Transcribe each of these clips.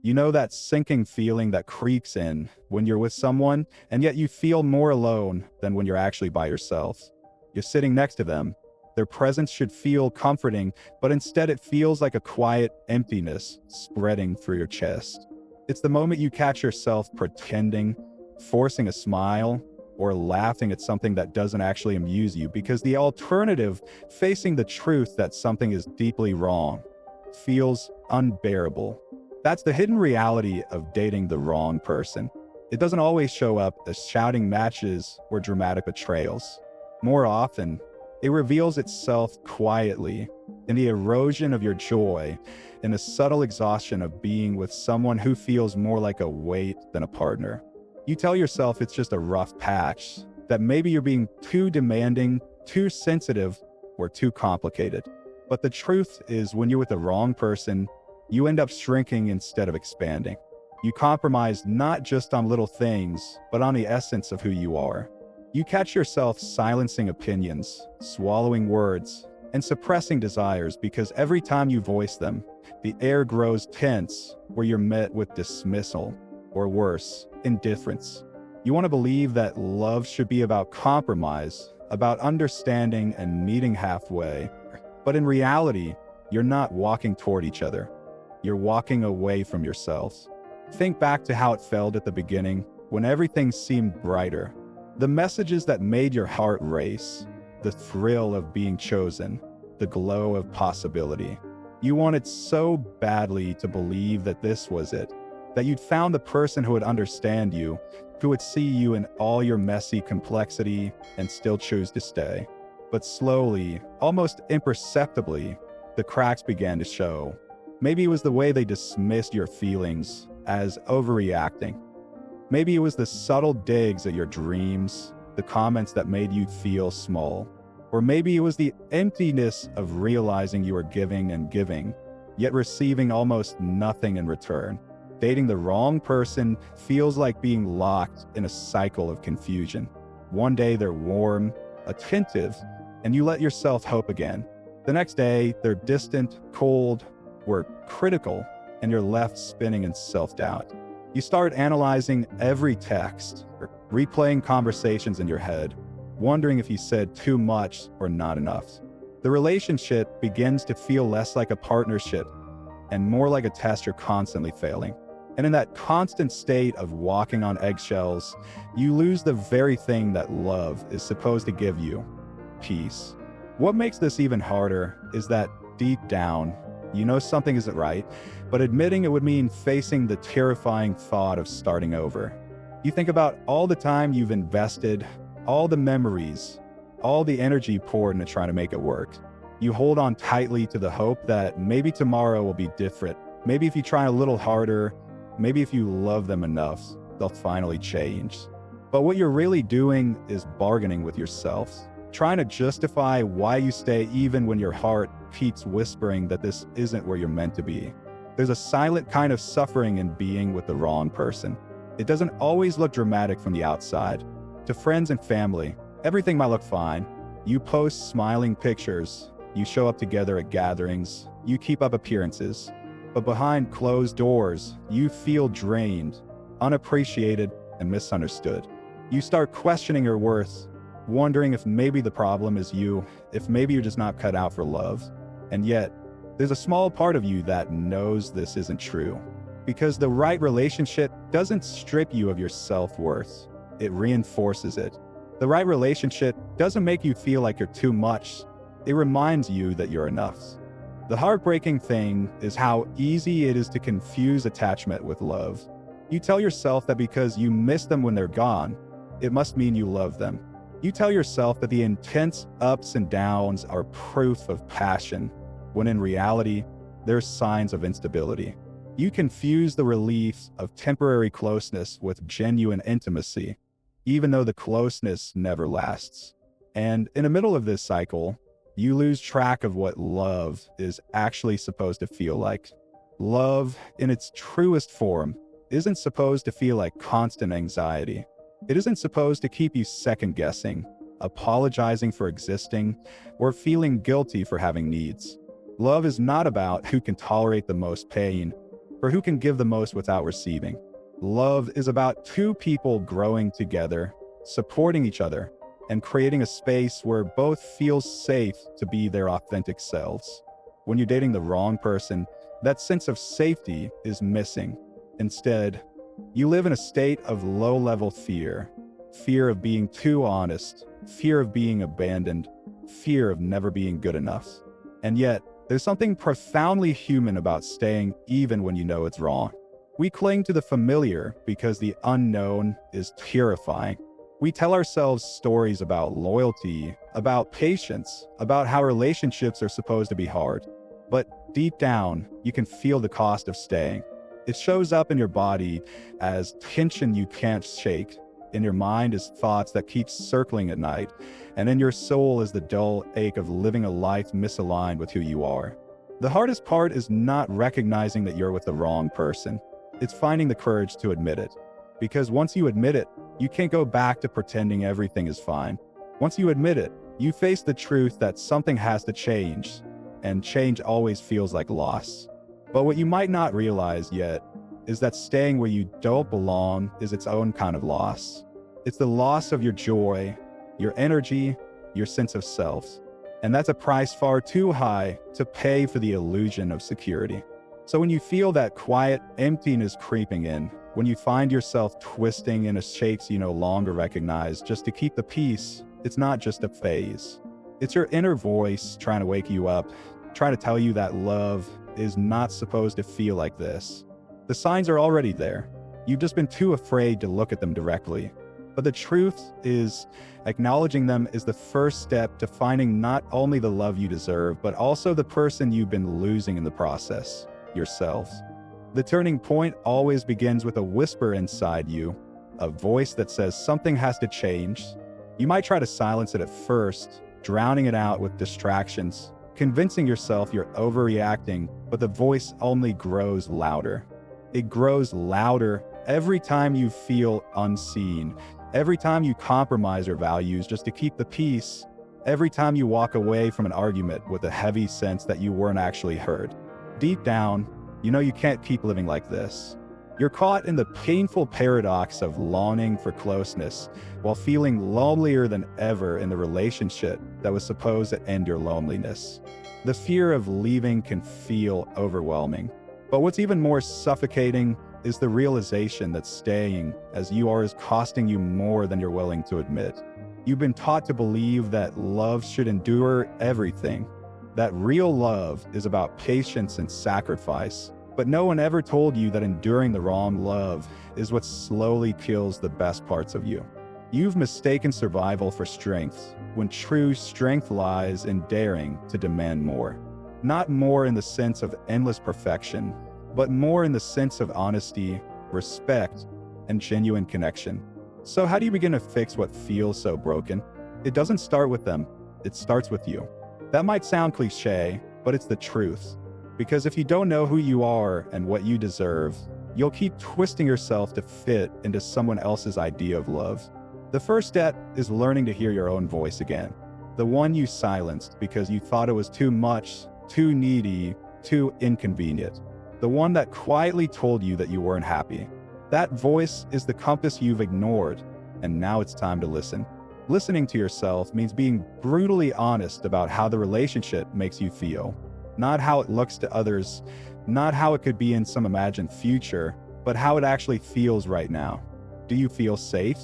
You know that sinking feeling that creeps in when you're with someone, and yet you feel more alone than when you're actually by yourself. You're sitting next to them. Their presence should feel comforting, but instead it feels like a quiet emptiness spreading through your chest. It's the moment you catch yourself pretending, forcing a smile, or laughing at something that doesn't actually amuse you because the alternative, facing the truth that something is deeply wrong, feels unbearable. That's the hidden reality of dating the wrong person. It doesn't always show up as shouting matches or dramatic betrayals. More often, it reveals itself quietly in the erosion of your joy, in the subtle exhaustion of being with someone who feels more like a weight than a partner. You tell yourself it's just a rough patch, that maybe you're being too demanding, too sensitive, or too complicated. But the truth is, when you're with the wrong person, you end up shrinking instead of expanding. You compromise not just on little things, but on the essence of who you are. You catch yourself silencing opinions, swallowing words, and suppressing desires because every time you voice them, the air grows tense where you're met with dismissal, or worse, indifference. You want to believe that love should be about compromise, about understanding and meeting halfway. But in reality, you're not walking toward each other. You're walking away from yourselves. Think back to how it felt at the beginning, when everything seemed brighter. The messages that made your heart race, the thrill of being chosen, the glow of possibility. You wanted so badly to believe that this was it, that you'd found the person who would understand you, who would see you in all your messy complexity and still choose to stay. But slowly, almost imperceptibly, the cracks began to show. Maybe it was the way they dismissed your feelings as overreacting. Maybe it was the subtle digs at your dreams, the comments that made you feel small. Or maybe it was the emptiness of realizing you were giving and giving, yet receiving almost nothing in return. Dating the wrong person feels like being locked in a cycle of confusion. One day they're warm, attentive, and you let yourself hope again. The next day, they're distant, cold, or critical, and you're left spinning in self-doubt. You start analyzing every text, or replaying conversations in your head, wondering if you said too much or not enough. The relationship begins to feel less like a partnership and more like a test you're constantly failing. And in that constant state of walking on eggshells, you lose the very thing that love is supposed to give you: peace. What makes this even harder is that deep down, you know something isn't right, but admitting it would mean facing the terrifying thought of starting over. You think about all the time you've invested, all the memories, all the energy poured into trying to make it work. You hold on tightly to the hope that maybe tomorrow will be different. Maybe if you try a little harder, maybe if you love them enough, they'll finally change. But what you're really doing is bargaining with yourself, trying to justify why you stay even when your heart keeps whispering that this isn't where you're meant to be. There's a silent kind of suffering in being with the wrong person. It doesn't always look dramatic from the outside. To friends and family, everything might look fine. You post smiling pictures, you show up together at gatherings, you keep up appearances. But behind closed doors, you feel drained, unappreciated, and misunderstood. You start questioning your worth, wondering if maybe the problem is you, if maybe you're just not cut out for love. And yet, there's a small part of you that knows this isn't true. Because the right relationship doesn't strip you of your self-worth, it reinforces it. The right relationship doesn't make you feel like you're too much, it reminds you that you're enough. The heartbreaking thing is how easy it is to confuse attachment with love. You tell yourself that because you miss them when they're gone, it must mean you love them. You tell yourself that the intense ups and downs are proof of passion, when in reality, they're signs of instability. You confuse the relief of temporary closeness with genuine intimacy, even though the closeness never lasts. And in the middle of this cycle, you lose track of what love is actually supposed to feel like. Love, in its truest form, isn't supposed to feel like constant anxiety. It isn't supposed to keep you second-guessing, apologizing for existing, or feeling guilty for having needs. Love is not about who can tolerate the most pain. for who can give the most without receiving. Love is about two people growing together, supporting each other, and creating a space where both feel safe to be their authentic selves. When you're dating the wrong person, that sense of safety is missing. Instead, you live in a state of low-level fear. Fear of being too honest, fear of being abandoned, fear of never being good enough. And yet, there's something profoundly human about staying even when you know it's wrong. We cling to the familiar because the unknown is terrifying. We tell ourselves stories about loyalty, about patience, about how relationships are supposed to be hard. But deep down, you can feel the cost of staying. It shows up in your body as tension you can't shake, in your mind as thoughts that keep circling at night, and in your soul is the dull ache of living a life misaligned with who you are. The hardest part is not recognizing that you're with the wrong person. It's finding the courage to admit it. Because once you admit it, you can't go back to pretending everything is fine. Once you admit it, you face the truth that something has to change, and change always feels like loss. But what you might not realize yet is that staying where you don't belong is its own kind of loss. It's the loss of your joy, your energy, your sense of self. And that's a price far too high to pay for the illusion of security. So when you feel that quiet emptiness creeping in, when you find yourself twisting in a shapes you no longer recognize just to keep the peace, it's not just a phase. It's your inner voice trying to wake you up, trying to tell you that love is not supposed to feel like this. The signs are already there. You've just been too afraid to look at them directly. But the truth is, acknowledging them is the first step to finding not only the love you deserve, but also the person you've been losing in the process, yourself. The turning point always begins with a whisper inside you, a voice that says something has to change. You might try to silence it at first, drowning it out with distractions, convincing yourself you're overreacting, but the voice only grows louder. It grows louder every time you feel unseen, every time you compromise your values just to keep the peace, every time you walk away from an argument with a heavy sense that you weren't actually heard. Deep down, you know you can't keep living like this. You're caught in the painful paradox of longing for closeness while feeling lonelier than ever in the relationship that was supposed to end your loneliness. The fear of leaving can feel overwhelming. But what's even more suffocating is the realization that staying as you are is costing you more than you're willing to admit. You've been taught to believe that love should endure everything, that real love is about patience and sacrifice. But no one ever told you that enduring the wrong love is what slowly kills the best parts of you. You've mistaken survival for strength, when true strength lies in daring to demand more. Not more in the sense of endless perfection, but more in the sense of honesty, respect, and genuine connection. So how do you begin to fix what feels so broken? It doesn't start with them, it starts with you. That might sound cliche, but it's the truth. Because if you don't know who you are and what you deserve, you'll keep twisting yourself to fit into someone else's idea of love. The first step is learning to hear your own voice again. The one you silenced because you thought it was too much, too needy, too inconvenient. The one that quietly told you that you weren't happy. That voice is the compass you've ignored, and now it's time to listen. Listening to yourself means being brutally honest about how the relationship makes you feel. Not how it looks to others, not how it could be in some imagined future, but how it actually feels right now. Do you feel safe?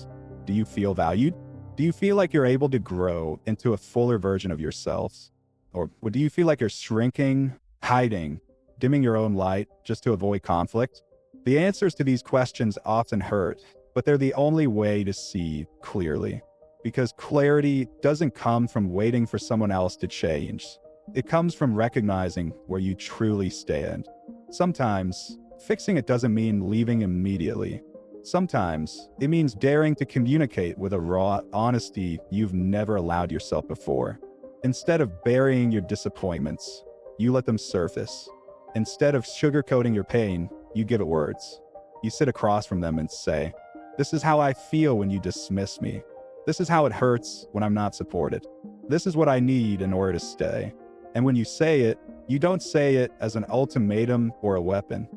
Do you feel valued? Do you feel like you're able to grow into a fuller version of yourself? Or do you feel like you're shrinking, hiding, dimming your own light just to avoid conflict? The answers to these questions often hurt, but they're the only way to see clearly. Because clarity doesn't come from waiting for someone else to change. It comes from recognizing where you truly stand. Sometimes, fixing it doesn't mean leaving immediately. Sometimes, it means daring to communicate with a raw honesty you've never allowed yourself before. Instead of burying your disappointments, you let them surface. Instead of sugarcoating your pain, you give it words. You sit across from them and say, "This is how I feel when you dismiss me. This is how it hurts when I'm not supported. This is what I need in order to stay." And when you say it, you don't say it as an ultimatum or a weapon.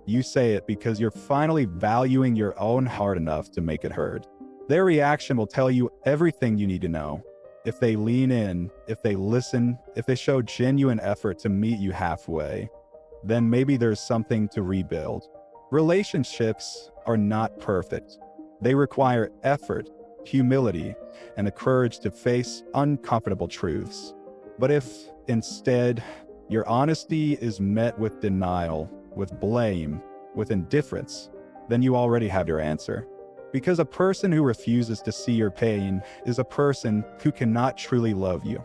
You say it because you're finally valuing your own heart enough to make it heard. Their reaction will tell you everything you need to know. If they lean in, if they listen, if they show genuine effort to meet you halfway, then maybe there's something to rebuild. Relationships are not perfect. They require effort, humility, and the courage to face uncomfortable truths. But if, instead, your honesty is met with denial, with blame, with indifference, then you already have your answer. Because a person who refuses to see your pain is a person who cannot truly love you.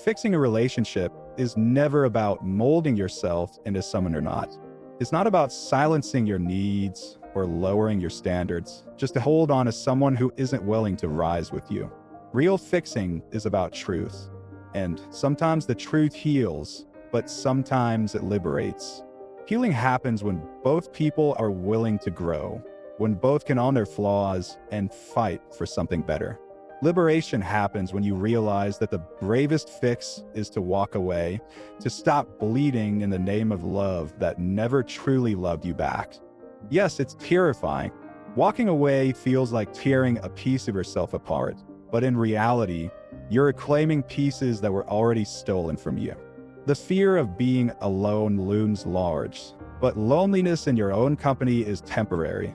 Fixing a relationship is never about molding yourself into someone you're not. It's not about silencing your needs or lowering your standards, just to hold on to someone who isn't willing to rise with you. Real fixing is about truth. And sometimes the truth heals, but sometimes it liberates. Healing happens when both people are willing to grow, when both can own their flaws and fight for something better. Liberation happens when you realize that the bravest fix is to walk away, to stop bleeding in the name of love that never truly loved you back. Yes, it's terrifying. Walking away feels like tearing a piece of yourself apart, but in reality, you're reclaiming pieces that were already stolen from you. The fear of being alone looms large, but loneliness in your own company is temporary.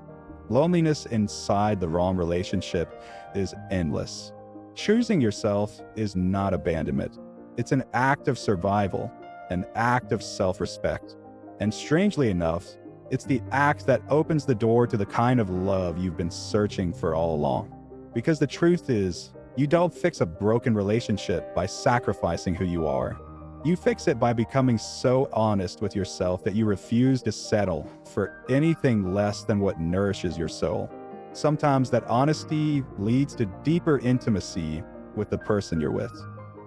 Loneliness inside the wrong relationship is endless. Choosing yourself is not abandonment. It's an act of survival, an act of self-respect. And strangely enough, it's the act that opens the door to the kind of love you've been searching for all along. Because the truth is, you don't fix a broken relationship by sacrificing who you are. You fix it by becoming so honest with yourself that you refuse to settle for anything less than what nourishes your soul. Sometimes that honesty leads to deeper intimacy with the person you're with.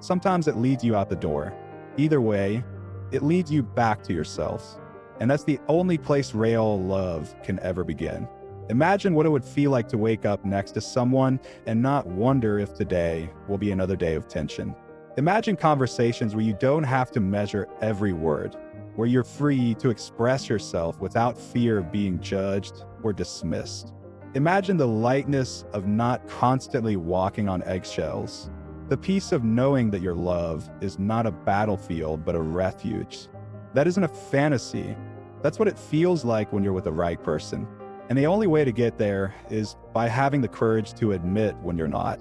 Sometimes it leads you out the door. Either way, it leads you back to yourself. And that's the only place real love can ever begin. Imagine what it would feel like to wake up next to someone and not wonder if today will be another day of tension. Imagine conversations where you don't have to measure every word, where you're free to express yourself without fear of being judged or dismissed. Imagine the lightness of not constantly walking on eggshells, the peace of knowing that your love is not a battlefield but a refuge. That isn't a fantasy. That's what it feels like when you're with the right person. And the only way to get there is by having the courage to admit when you're not.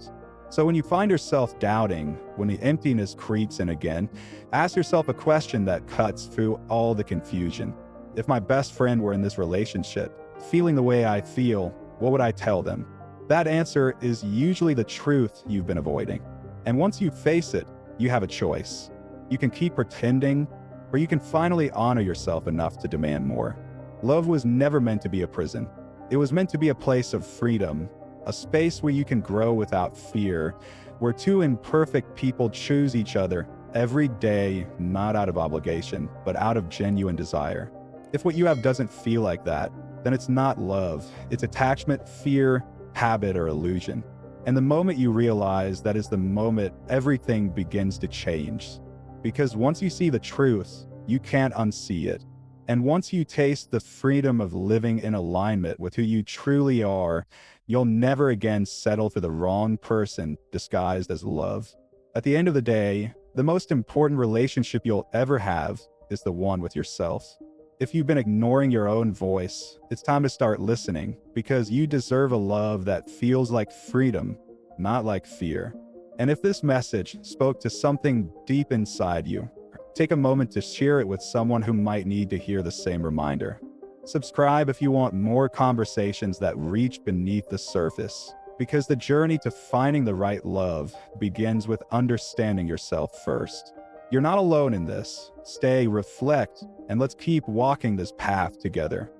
So when you find yourself doubting, when the emptiness creeps in again, ask yourself a question that cuts through all the confusion. If my best friend were in this relationship, feeling the way I feel, what would I tell them? That answer is usually the truth you've been avoiding. And once you face it, you have a choice. You can keep pretending, or you can finally honor yourself enough to demand more. Love was never meant to be a prison. It was meant to be a place of freedom, a space where you can grow without fear, where two imperfect people choose each other every day, not out of obligation, but out of genuine desire. If what you have doesn't feel like that, then it's not love. It's attachment, fear, habit, or illusion. And the moment you realize that is the moment everything begins to change. Because once you see the truth, you can't unsee it. And once you taste the freedom of living in alignment with who you truly are, you'll never again settle for the wrong person disguised as love. At the end of the day, the most important relationship you'll ever have is the one with yourself. If you've been ignoring your own voice, it's time to start listening, because you deserve a love that feels like freedom, not like fear. And if this message spoke to something deep inside you, take a moment to share it with someone who might need to hear the same reminder. Subscribe if you want more conversations that reach beneath the surface, because the journey to finding the right love begins with understanding yourself first. You're not alone in this. Stay, reflect, and let's keep walking this path together.